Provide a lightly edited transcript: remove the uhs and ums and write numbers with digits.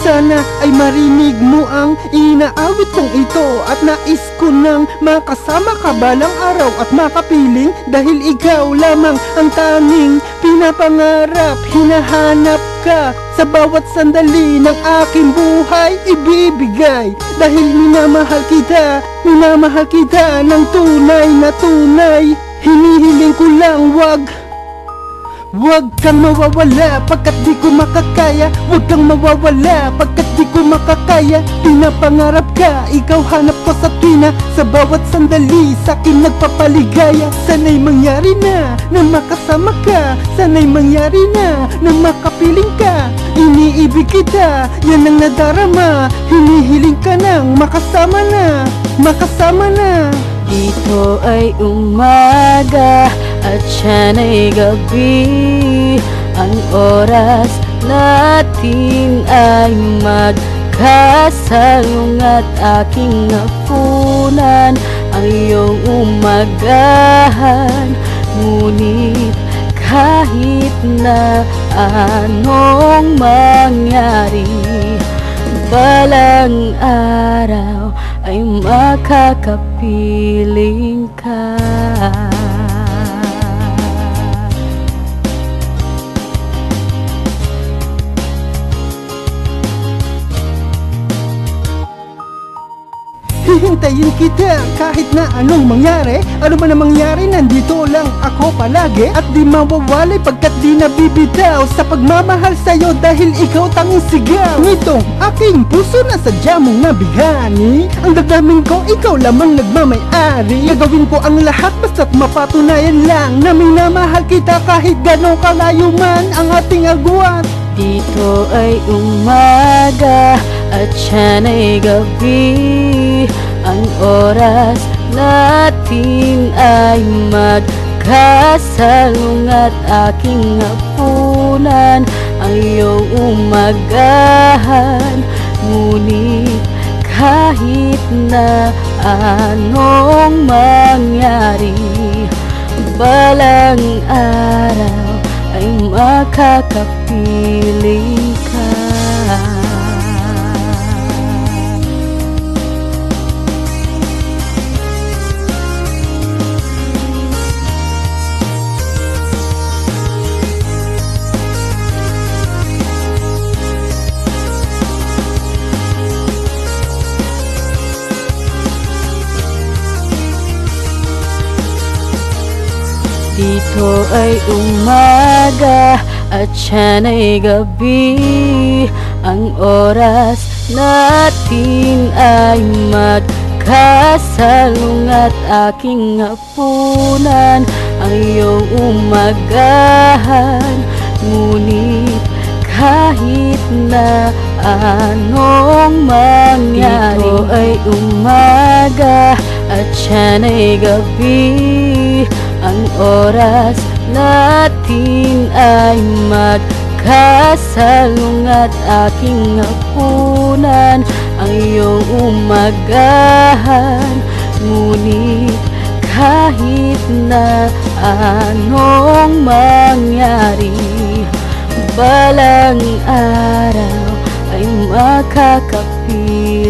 Sana ay marinig mo ang inaawit kong ito, at nais ko nang makasama ka balang araw at makapiling, dahil ikaw lamang ang tanging pinapangarap. Hinahanap ka sa bawat sandali ng aking buhay, ibibigay dahil minamahal kita ng tunay na tunay. Hinihiling ko lang Huwag kang mawawala pagkat di ko makakaya. Huwag kang mawawala pagkat di ko makakaya. Pinapangarap ka, ikaw hanap ko sa tuwina, sa bawat sandali sa'kin nagpapaligaya. Sana'y mangyari na makasama ka, sana'y mangyari na makapiling ka. Iniibig kita, yan ang nadarama. Hinihiling ka nang makasama na. Dito ay umaga at siya ay gabi. Ang oras natin ay magkasalung at aking hapunan ang iyong umagahan. Ngunit kahit na anong mangyari, balang araw ay makakapiling ka. Hihintayin kita kahit na anong mangyari. Ano man ang mangyari, nandito lang ako palagi. At di mawawalay pagkat di nabibitaw sa pagmamahal sa'yo, dahil ikaw tanging sigaw nitong aking puso na sadya mong nabighani. Ang damdamin ko, ikaw lamang nagmamay-ari. Gagawin ko ang lahat basta't mapatunayan lang na minamahal kita kahit gano'ng kalayo man ang ating agwat. Dito ay umaga at siya ay gabi. Ang oras natin ay magkasalung at aking hapunan ang iyong umagahan. Ngunit kahit na anong mangyari, balang araw ay makakapiling ka. Dito ay umaga at siya ay gabi. Ang oras natin ay magkasalung at aking hapunan ang iyong umagahan. Ngunit kahit na anong mangyari, dito ay umaga at siya ay gabi. Ang oras natin ay magkasalung at aking hapunan ang iyong umagahan. Ngunit kahit na anong mangyari, balang araw ay makakapiling